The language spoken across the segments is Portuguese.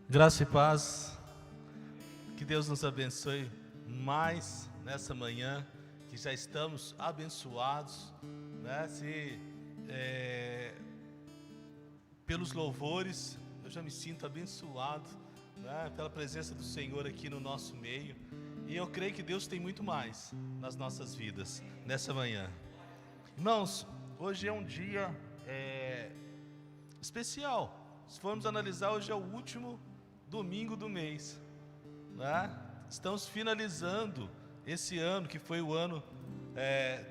Graça e paz, que Deus nos abençoe mais nessa manhã, que já estamos abençoados, né? Pelos louvores, eu já me sinto abençoado, né? Pela presença do Senhor aqui no nosso meio, e eu creio que Deus tem muito mais nas nossas vidas nessa manhã. Irmãos, hoje é um dia especial. Se formos analisar, hoje é o último domingo do mês, né? Estamos finalizando esse ano, que foi o ano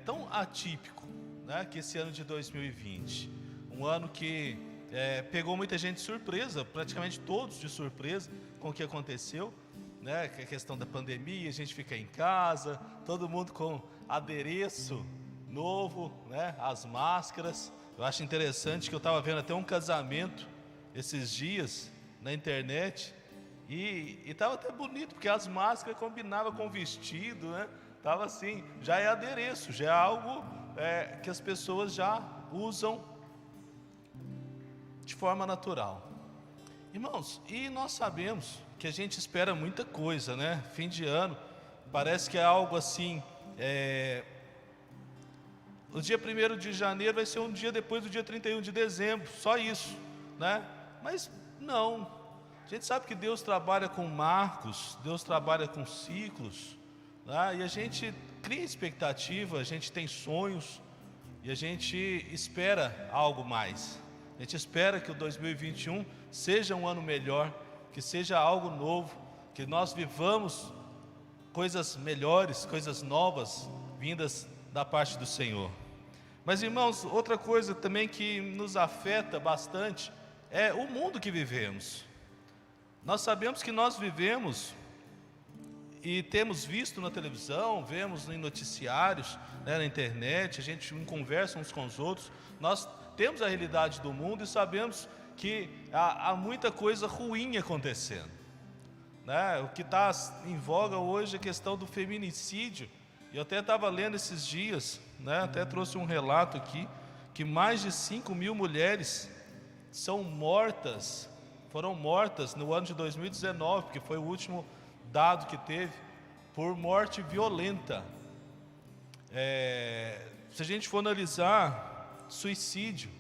tão atípico, né? Que esse ano de 2020, um ano que pegou muita gente de surpresa, praticamente todos de surpresa com o que aconteceu, né? Que é a questão da pandemia, a gente fica em casa, todo mundo com adereço novo, né? As máscaras. Eu acho interessante que eu estava vendo até um casamento esses dias na internet, e estava até bonito, porque as máscaras combinavam com o vestido, né? Tava assim, já é adereço, já é algo que as pessoas já usam de forma natural. Irmãos, e nós sabemos que a gente espera muita coisa, né? Fim de ano, parece que é algo assim, o dia 1º de janeiro vai ser um dia depois do dia 31 de dezembro, só isso, né? Mas não, a gente sabe que Deus trabalha com marcos, Deus trabalha com ciclos, né? E a gente cria expectativa, a gente tem sonhos, e a gente espera algo mais. A gente espera que o 2021 seja um ano melhor, que seja algo novo, que nós vivamos coisas melhores, coisas novas, vindas da parte do Senhor. Mas, irmãos, outra coisa também que nos afeta bastante é o mundo que vivemos. Nós sabemos que nós vivemos e temos visto na televisão, vemos em noticiários, né, na internet, a gente conversa uns com os outros, nós temos a realidade do mundo e sabemos que há muita coisa ruim acontecendo, né? O que está em voga hoje é a questão do feminicídio. Eu até estava lendo esses dias, né, até trouxe um relato aqui, que mais de 5.000 mulheres foram mortas no ano de 2019, porque foi o último dado que teve, por morte violenta. Se a gente for analisar suicídio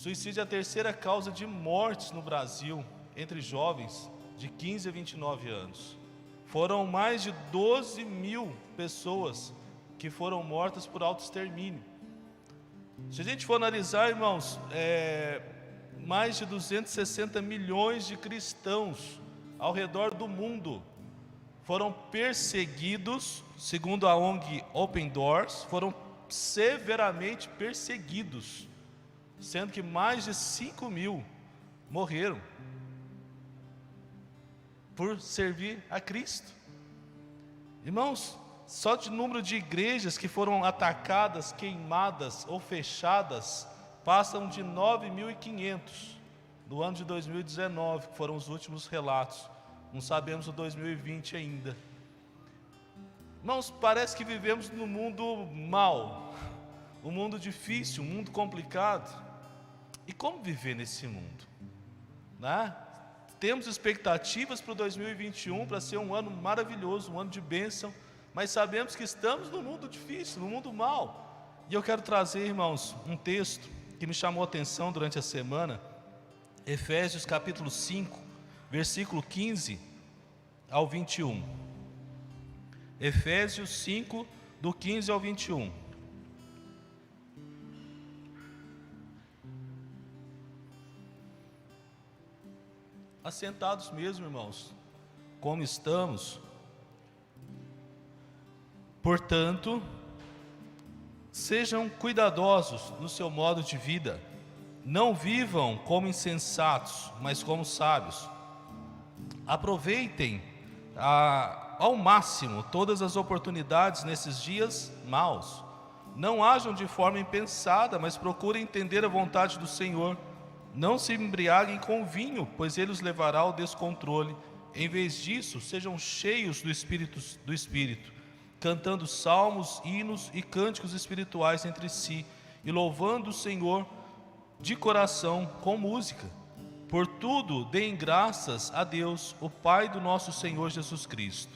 é a terceira causa de mortes no Brasil, entre jovens de 15 a 29 anos. Foram mais de 12.000 pessoas que foram mortas por autoextermínio. Se a gente for analisar, irmãos, mais de 260 milhões de cristãos ao redor do mundo foram perseguidos, segundo a ONG Open Doors, foram severamente perseguidos, sendo que mais de 5.000 morreram por servir a Cristo. Irmãos, só de número de igrejas que foram atacadas, queimadas ou fechadas, passam de 9.500 no ano de 2019, que foram os últimos relatos. Não sabemos o 2020 ainda. Irmãos, parece que vivemos num mundo mau, um mundo difícil, um mundo complicado. E como viver nesse mundo, né? Temos expectativas para o 2021, para ser um ano maravilhoso, um ano de bênção, mas sabemos que estamos num mundo difícil, num mundo mau. E eu quero trazer, irmãos, um texto que me chamou a atenção durante a semana, Efésios capítulo 5, versículo 15 ao 21. Efésios 5, do 15 ao 21. Assentados mesmo, irmãos, como estamos. Portanto, sejam cuidadosos no seu modo de vida. Não vivam como insensatos, mas como sábios. Aproveitem ao máximo todas as oportunidades nesses dias maus. Não ajam de forma impensada, mas procurem entender a vontade do Senhor. Não se embriaguem com vinho, pois ele os levará ao descontrole. Em vez disso, sejam cheios do Espírito, cantando salmos, hinos e cânticos espirituais entre si, e louvando o Senhor de coração com música. Por tudo, deem graças a Deus, o Pai do nosso Senhor Jesus Cristo.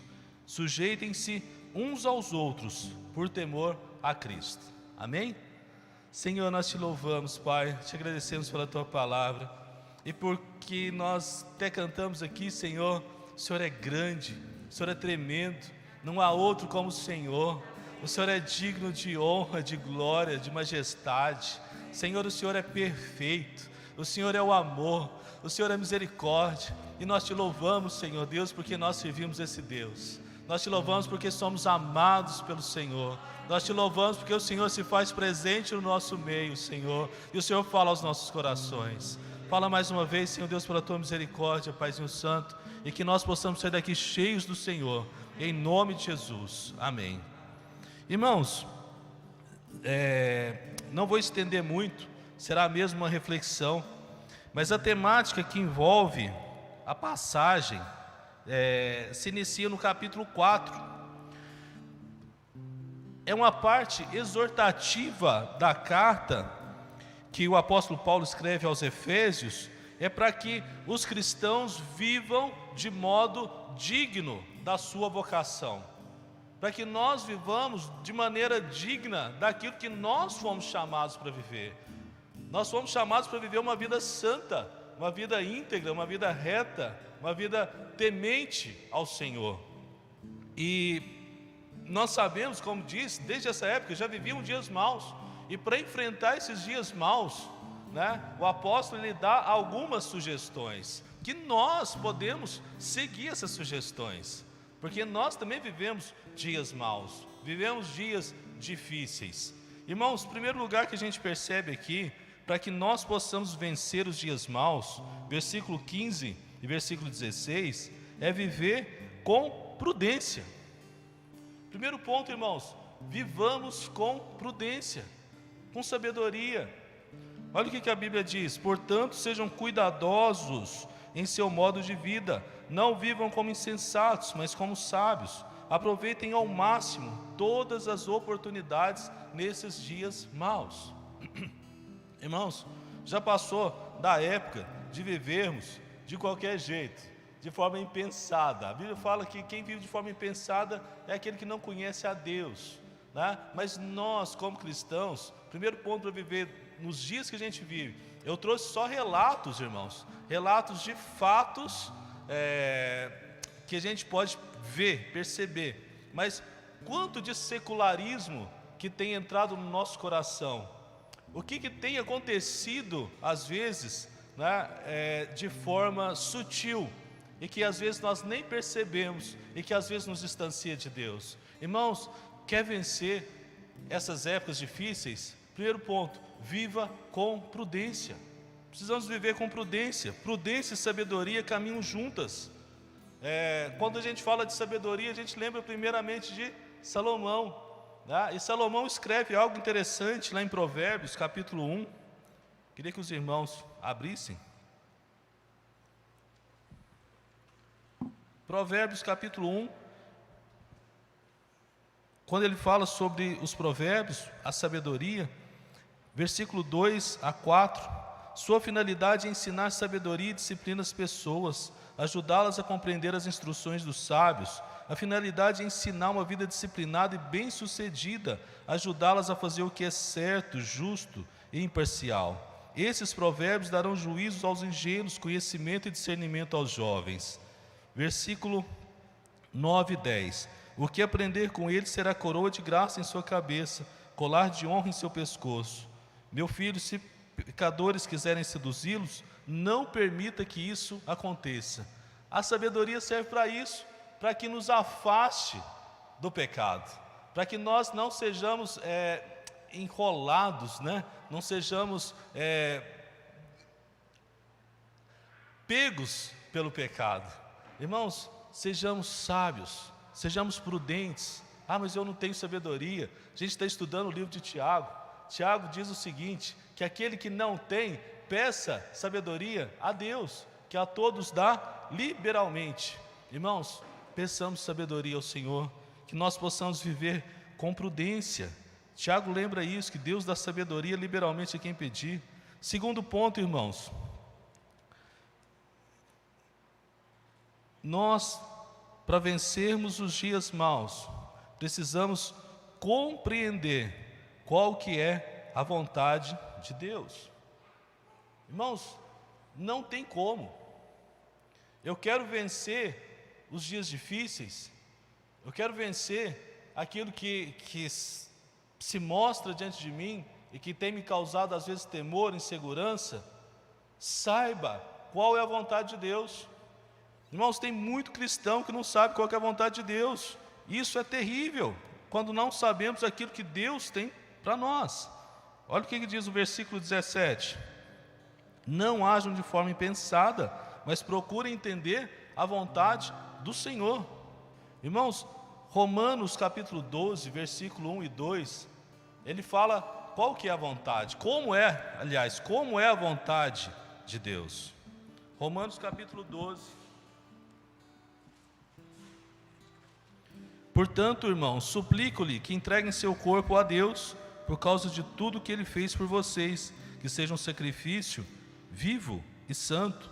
Sujeitem-se uns aos outros, por temor a Cristo. Amém? Senhor, nós te louvamos, Pai, te agradecemos pela tua palavra, e porque nós até cantamos aqui, Senhor, o Senhor é grande, o Senhor é tremendo, não há outro como o Senhor. O Senhor é digno de honra, de glória, de majestade. Senhor, o Senhor é perfeito, o Senhor é o amor, o Senhor é a misericórdia, e nós te louvamos, Senhor Deus, porque nós servimos esse Deus. Nós te louvamos porque somos amados pelo Senhor. Nós te louvamos porque o Senhor se faz presente no nosso meio, Senhor, e o Senhor fala aos nossos corações. Fala mais uma vez, Senhor Deus, pela tua misericórdia, Paizinho Santo, e que nós possamos sair daqui cheios do Senhor, em nome de Jesus. Amém. Irmãos, não vou estender muito, será mesmo uma reflexão, mas a temática que envolve a passagem se inicia no capítulo 4. É uma parte exortativa da carta que o apóstolo Paulo escreve aos Efésios, é para que os cristãos vivam de modo digno da sua vocação, para que nós vivamos de maneira digna daquilo que nós fomos chamados para viver. Nós fomos chamados para viver uma vida santa, uma vida íntegra, uma vida reta, uma vida temente ao Senhor. E nós sabemos, como diz, desde essa época já viviam dias maus, e para enfrentar esses dias maus, o apóstolo ele dá algumas sugestões, que nós podemos seguir essas sugestões, porque nós também vivemos dias maus, vivemos dias difíceis. Irmãos, em primeiro lugar que a gente percebe aqui, para que nós possamos vencer os dias maus, versículo 15 e versículo 16, é viver com prudência. Primeiro ponto, irmãos, vivamos com prudência, com sabedoria. Olha o que a Bíblia diz: portanto, sejam cuidadosos em seu modo de vida, não vivam como insensatos, mas como sábios. Aproveitem ao máximo todas as oportunidades nesses dias maus. Irmãos, já passou da época de vivermos de qualquer jeito, de forma impensada. A Bíblia fala que quem vive de forma impensada é aquele que não conhece a Deus, Mas nós, como cristãos, primeiro ponto para viver nos dias que a gente vive, eu trouxe só relatos, irmãos, relatos de fatos que a gente pode ver, perceber, mas quanto de secularismo que tem entrado no nosso coração, o que tem acontecido às vezes, de forma sutil, e que às vezes nós nem percebemos, e que às vezes nos distancia de Deus. Irmãos, quer vencer essas épocas difíceis? Primeiro ponto, viva com prudência. Precisamos viver com prudência. Prudência e sabedoria caminham juntas. Quando a gente fala de sabedoria, a gente lembra primeiramente de Salomão, E Salomão escreve algo interessante lá em Provérbios, capítulo 1. Queria que os irmãos abrissem. Provérbios, capítulo 1. Quando ele fala sobre os provérbios, a sabedoria, versículo 2 a 4, sua finalidade é ensinar sabedoria e disciplina às pessoas, ajudá-las a compreender as instruções dos sábios. A finalidade é ensinar uma vida disciplinada e bem-sucedida, ajudá-las a fazer o que é certo, justo e imparcial. Esses provérbios darão juízos aos ingênuos, conhecimento e discernimento aos jovens. Versículo 9 e 10. O que aprender com ele será coroa de graça em sua cabeça, colar de honra em seu pescoço. Meu filho, se pecadores quiserem seduzi-los, não permita que isso aconteça. A sabedoria serve para isso, para que nos afaste do pecado, para que nós não sejamos enrolados, não sejamos pegos pelo pecado. Irmãos, sejamos sábios, sejamos prudentes. Mas eu não tenho sabedoria. A gente está estudando o livro de Tiago. Tiago diz o seguinte, que aquele que não tem, peça sabedoria a Deus, que a todos dá liberalmente. Irmãos, peçamos sabedoria ao Senhor, que nós possamos viver com prudência. Tiago lembra isso, que Deus dá sabedoria liberalmente a quem pedir. Segundo ponto, irmãos, nós, para vencermos os dias maus, precisamos compreender qual que é a vontade de Deus. Irmãos, não tem como. Eu quero vencer os dias difíceis, eu quero vencer aquilo que se mostra diante de mim e que tem me causado às vezes temor, insegurança. Saiba qual é a vontade de Deus. Irmãos, tem muito cristão que não sabe qual que é a vontade de Deus. Isso é terrível, quando não sabemos aquilo que Deus tem para nós. Olha o que diz o versículo 17: não ajam de forma impensada, mas procurem entender a vontade do Senhor. Irmãos, Romanos capítulo 12, versículo 1 e 2, ele fala qual que é a vontade, como é a vontade de Deus. Romanos capítulo 12. Portanto, irmãos, suplico-lhe que entreguem seu corpo a Deus, por causa de tudo que Ele fez por vocês, que seja um sacrifício vivo e santo,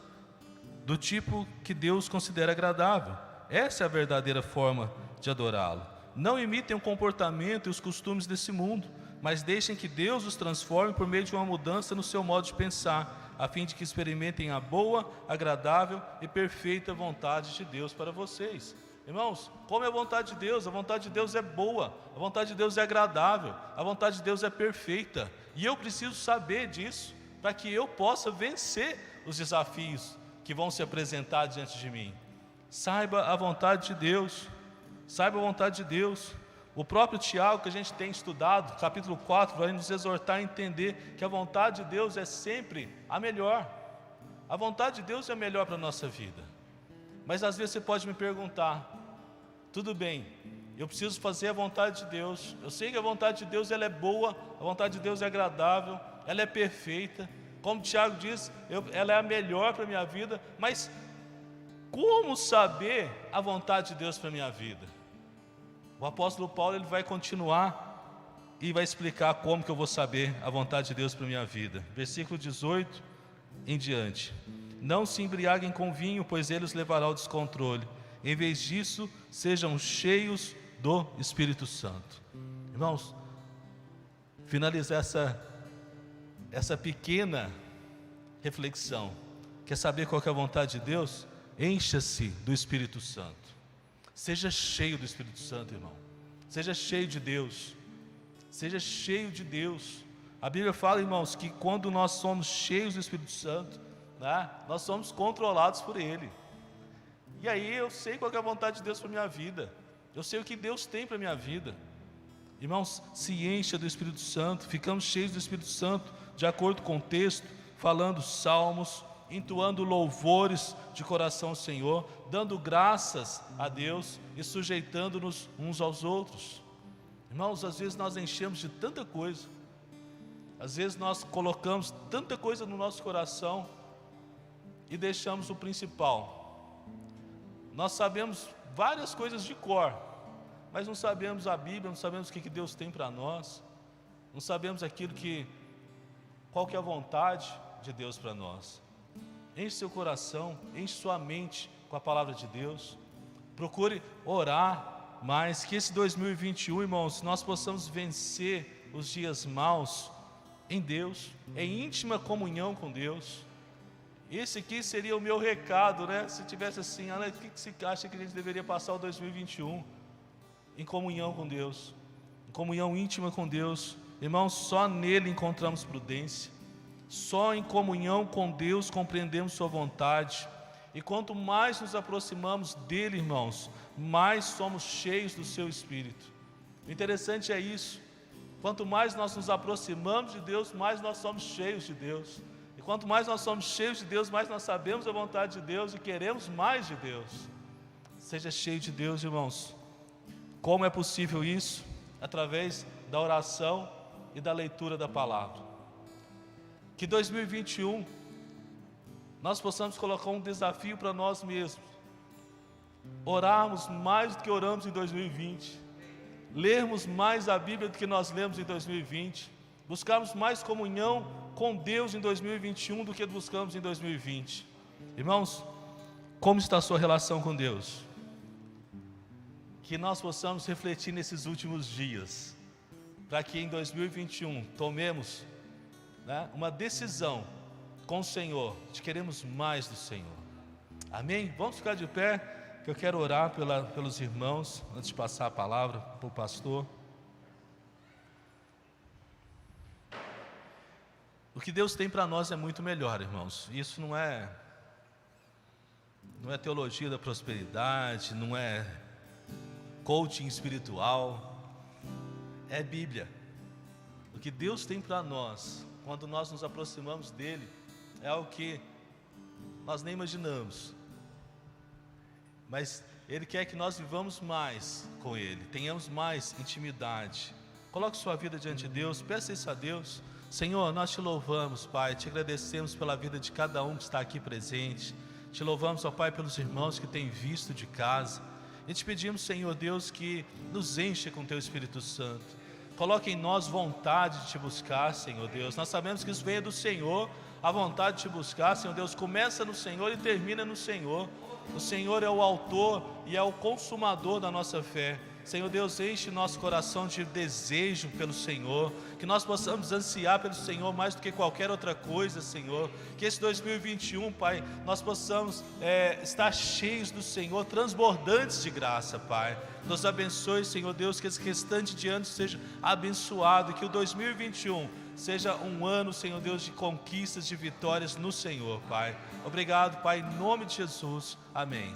do tipo que Deus considera agradável. Essa é a verdadeira forma de adorá-lo. Não imitem o comportamento e os costumes desse mundo, mas deixem que Deus os transforme por meio de uma mudança no seu modo de pensar, a fim de que experimentem a boa, agradável e perfeita vontade de Deus para vocês. Irmãos, como é a vontade de Deus? A vontade de Deus é boa, a vontade de Deus é agradável, a vontade de Deus é perfeita. E eu preciso saber disso, para que eu possa vencer os desafios que vão se apresentar diante de mim. Saiba a vontade de Deus, saiba a vontade de Deus. O próprio Tiago, que a gente tem estudado, capítulo 4, vai nos exortar a entender que a vontade de Deus é sempre a melhor. A vontade de Deus é a melhor para a nossa vida. Mas às vezes você pode me perguntar: tudo bem, eu preciso fazer a vontade de Deus, eu sei que a vontade de Deus ela é boa, a vontade de Deus é agradável, ela é perfeita, como Tiago diz, ela é a melhor para a minha vida, mas como saber a vontade de Deus para a minha vida? O apóstolo Paulo ele vai continuar e vai explicar como que eu vou saber a vontade de Deus para a minha vida. Versículo 18 em diante: não se embriaguem com vinho, pois ele os levará ao descontrole. Em vez disso, sejam cheios do Espírito Santo. Irmãos, finalizar essa pequena reflexão. Quer saber qual que é a vontade de Deus? Encha-se do Espírito Santo. Seja cheio do Espírito Santo, irmão. Seja cheio de Deus. Seja cheio de Deus. A Bíblia fala, irmãos, que quando nós somos cheios do Espírito Santo, nós somos controlados por Ele. E aí eu sei qual é a vontade de Deus para a minha vida. Eu sei o que Deus tem para a minha vida. Irmãos, se encha do Espírito Santo. Ficamos cheios do Espírito Santo, de acordo com o texto, falando salmos, entoando louvores de coração ao Senhor, dando graças a Deus e sujeitando-nos uns aos outros. Irmãos, às vezes nós enchemos de tanta coisa, às vezes nós colocamos tanta coisa no nosso coração e deixamos o principal. Nós sabemos várias coisas de cor, mas não sabemos a Bíblia, não sabemos o que Deus tem para nós, não sabemos qual que é a vontade de Deus para nós. Enche seu coração, enche sua mente com a palavra de Deus. Procure orar mais, que esse 2021, irmãos, nós possamos vencer os dias maus em Deus, em íntima comunhão com Deus. Esse aqui seria o meu recado, né? Se tivesse assim, o que você acha que a gente deveria passar o 2021? Em comunhão com Deus, em comunhão íntima com Deus. Irmãos, só nele encontramos prudência, só em comunhão com Deus compreendemos sua vontade. E quanto mais nos aproximamos dele, irmãos, mais somos cheios do seu Espírito. O interessante é isso: quanto mais nós nos aproximamos de Deus, mais nós somos cheios de Deus. E quanto mais nós somos cheios de Deus, mais nós sabemos a vontade de Deus e queremos mais de Deus. Seja cheio de Deus, irmãos. Como é possível isso? Através da oração e da leitura da palavra. Que 2021 nós possamos colocar um desafio para nós mesmos: orarmos mais do que oramos em 2020, lermos mais a Bíblia do que nós lemos em 2020, buscarmos mais comunhão com Deus em 2021 do que buscamos em 2020. Irmãos, Como está a sua relação com Deus? Que nós possamos refletir nesses últimos dias, para que em 2021 tomemos, né, uma decisão com o Senhor, de queremos mais do Senhor. Amém? Vamos ficar de pé, que eu quero orar pelos irmãos, antes de passar a palavra para o pastor. O que Deus tem para nós é muito melhor, irmãos. Isso não é teologia da prosperidade, não é coaching espiritual, é Bíblia. O que Deus tem para nós, quando nós nos aproximamos dEle, é algo que nós nem imaginamos, mas Ele quer que nós vivamos mais com Ele, tenhamos mais intimidade. Coloque sua vida diante de Deus, peça isso a Deus. Senhor, nós te louvamos, Pai, te agradecemos pela vida de cada um que está aqui presente, te louvamos, ó Pai, pelos irmãos que têm visto de casa, e te pedimos, Senhor Deus, que nos enche com Teu Espírito Santo, coloque em nós vontade de Te buscar, Senhor Deus. Nós sabemos que isso vem do Senhor, a vontade de Te buscar, Senhor Deus, começa no Senhor e termina no Senhor. O Senhor é o autor e é o consumador da nossa fé. Senhor Deus, enche nosso coração de desejo pelo Senhor, que nós possamos ansiar pelo Senhor mais do que qualquer outra coisa, Senhor. Que esse 2021, Pai, nós possamos estar cheios do Senhor, transbordantes de graça, Pai. Nos abençoe, Senhor Deus, que esse restante de ano seja abençoado, e que o 2021 seja um ano, Senhor Deus, de conquistas, de vitórias no Senhor, Pai. Obrigado, Pai, em nome de Jesus, amém.